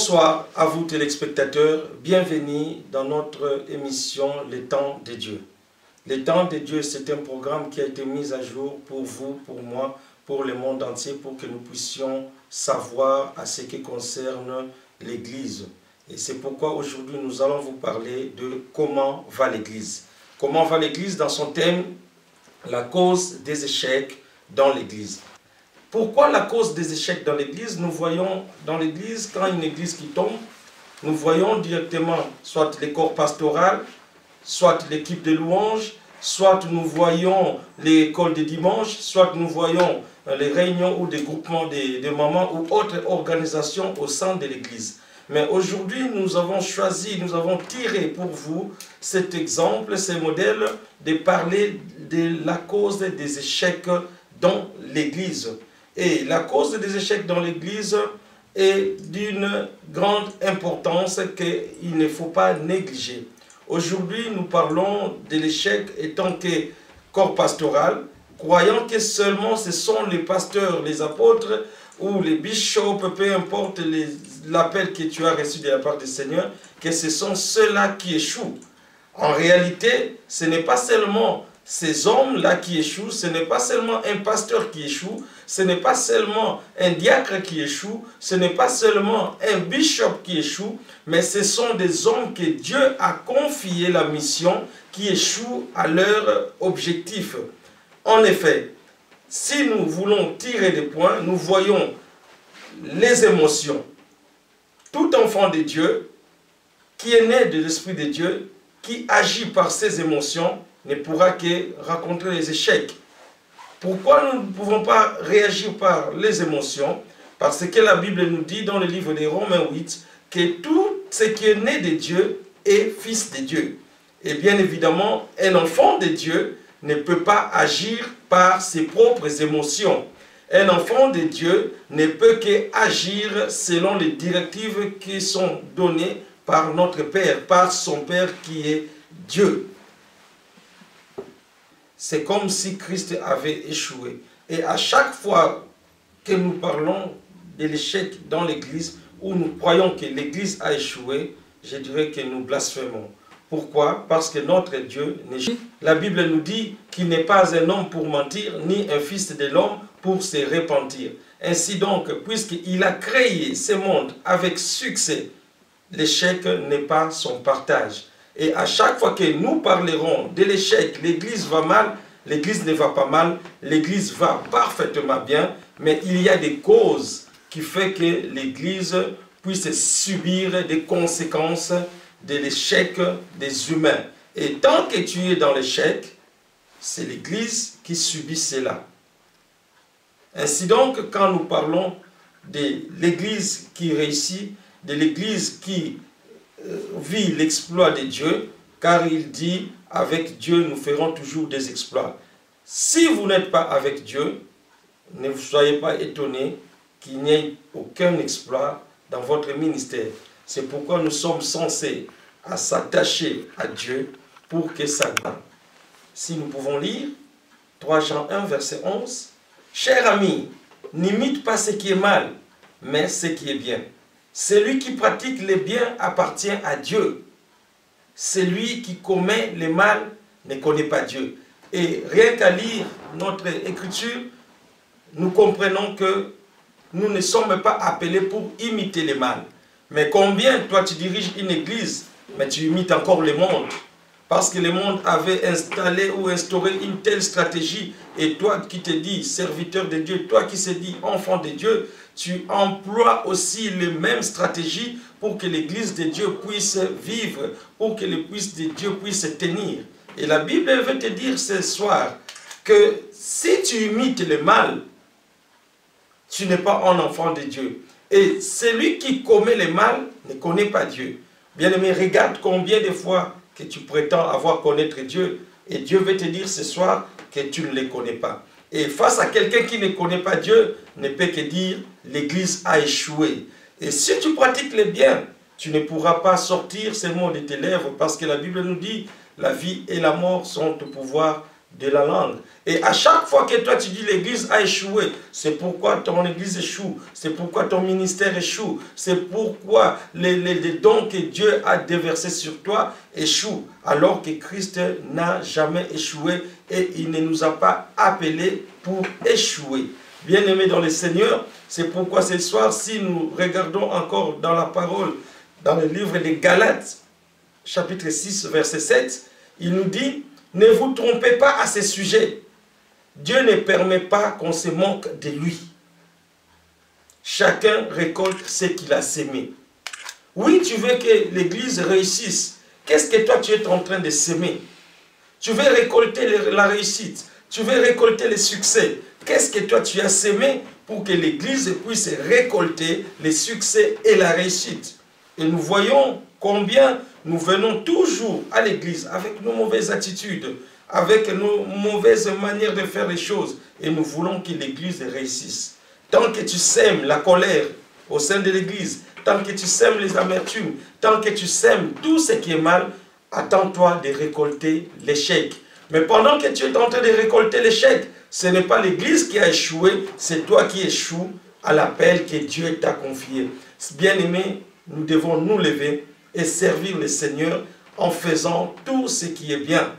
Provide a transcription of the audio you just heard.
Bonsoir à vous téléspectateurs, bienvenue dans notre émission Les Temps de Dieu. Les Temps de Dieu, c'est un programme qui a été mis à jour pour vous, pour moi, pour le monde entier, pour que nous puissions savoir à ce qui concerne l'Église. Et c'est pourquoi aujourd'hui nous allons vous parler de comment va l'Église. Comment va l'Église dans son thème, la cause des échecs dans l'Église. Pourquoi la cause des échecs dans l'Église? Nous voyons dans l'Église, quand une Église qui tombe, nous voyons directement soit les corps pastoraux, soit l'équipe de louanges, soit nous voyons l'école de dimanche, soit nous voyons les réunions ou des groupements de mamans ou autres organisations au sein de l'Église. Mais aujourd'hui, nous avons choisi, nous avons tiré pour vous cet exemple, ce modèle de parler de la cause des échecs dans l'Église. Et la cause des échecs dans l'Église est d'une grande importance qu'il ne faut pas négliger. Aujourd'hui, nous parlons de l'échec étant que corps pastoral, croyant que seulement ce sont les pasteurs, les apôtres ou les bishops, peu importe l'appel que tu as reçu de la part du Seigneur, que ce sont ceux-là qui échouent. En réalité, ce n'est pas seulement ces hommes-là qui échouent, ce n'est pas seulement un pasteur qui échoue, ce n'est pas seulement un diacre qui échoue, ce n'est pas seulement un bishop qui échoue, mais ce sont des hommes que Dieu a confié la mission qui échouent à leur objectif. En effet, si nous voulons tirer des points, nous voyons les émotions. Tout enfant de Dieu qui est né de l'Esprit de Dieu, qui agit par ses émotions, ne pourra que rencontrer les échecs. Pourquoi nous ne pouvons pas réagir par les émotions? Parce que la Bible nous dit dans le livre des Romains 8 que tout ce qui est né de Dieu est fils de Dieu. Et bien évidemment, un enfant de Dieu ne peut pas agir par ses propres émotions. Un enfant de Dieu ne peut qu'agir selon les directives qui sont données par notre Père, par son Père qui est Dieu. C'est comme si Christ avait échoué. Et à chaque fois que nous parlons de l'échec dans l'Église, où nous croyons que l'Église a échoué, je dirais que nous blasphémons. Pourquoi? Parce que notre Dieu n'est jamais. La Bible nous dit qu'il n'est pas un homme pour mentir, ni un fils de l'homme pour se repentir. Ainsi donc, puisqu'il a créé ce monde avec succès, l'échec n'est pas son partage. Et à chaque fois que nous parlerons de l'échec, l'Église va mal, l'Église ne va pas mal, l'Église va parfaitement bien, mais il y a des causes qui font que l'Église puisse subir des conséquences de l'échec des humains. Et tant que tu es dans l'échec, c'est l'Église qui subit cela. Ainsi donc, quand nous parlons de l'Église qui réussit, de l'Église qui vit l'exploit de Dieu, car il dit, avec Dieu, nous ferons toujours des exploits. Si vous n'êtes pas avec Dieu, ne vous soyez pas étonnés qu'il n'y ait aucun exploit dans votre ministère. C'est pourquoi nous sommes censés à s'attacher à Dieu pour que ça gagne. Si nous pouvons lire 3 Jean 1, verset 11, « Chers amis, n'imite pas ce qui est mal, mais ce qui est bien. Celui qui pratique le bien appartient à Dieu. Celui qui commet le mal ne connaît pas Dieu. » Et rien qu'à lire notre écriture, nous comprenons que nous ne sommes pas appelés pour imiter le mal. Mais combien, toi tu diriges une église, mais tu imites encore le monde. Parce que le monde avait installé ou instauré une telle stratégie. Et toi qui te dis serviteur de Dieu, toi qui se dis enfant de Dieu, tu emploies aussi les mêmes stratégies pour que l'église de Dieu puisse vivre, pour que l'église de Dieu puisse tenir. Et la Bible veut te dire ce soir que si tu imites le mal, tu n'es pas un enfant de Dieu. Et celui qui commet le mal ne connaît pas Dieu. Bien-aimé, regarde combien de fois que tu prétends avoir connaître Dieu. Et Dieu veut te dire ce soir que tu ne le connais pas. Et face à quelqu'un qui ne connaît pas Dieu, ne peut que dire l'Église a échoué. Et si tu pratiques le bien, tu ne pourras pas sortir ces mots de tes lèvres parce que la Bible nous dit la vie et la mort sont au pouvoir de la langue. Et à chaque fois que toi tu dis l'église a échoué, c'est pourquoi ton église échoue, c'est pourquoi ton ministère échoue, c'est pourquoi les dons que Dieu a déversés sur toi échouent, alors que Christ n'a jamais échoué et il ne nous a pas appelés pour échouer. Bien-aimés dans le Seigneur, c'est pourquoi ce soir, si nous regardons encore dans la parole, dans le livre des Galates, chapitre 6, verset 7, il nous dit, ne vous trompez pas à ce sujet. Dieu ne permet pas qu'on se moque de lui. Chacun récolte ce qu'il a sémé. Oui, tu veux que l'église réussisse. Qu'est-ce que toi tu es en train de s'aimer? Tu veux récolter la réussite. Tu veux récolter le succès. Qu'est-ce que toi tu as sémé pour que l'église puisse récolter les succès et la réussite? Et nous voyons combien nous venons toujours à l'église avec nos mauvaises attitudes, avec nos mauvaises manières de faire les choses. Et nous voulons que l'église réussisse. Tant que tu sèmes la colère au sein de l'église, tant que tu sèmes les amertumes, tant que tu sèmes tout ce qui est mal, attends-toi de récolter l'échec. Mais pendant que tu es en train de récolter l'échec, ce n'est pas l'église qui a échoué, c'est toi qui échoues à l'appel que Dieu t'a confié. Bien-aimés, nous devons nous lever et servir le Seigneur en faisant tout ce qui est bien.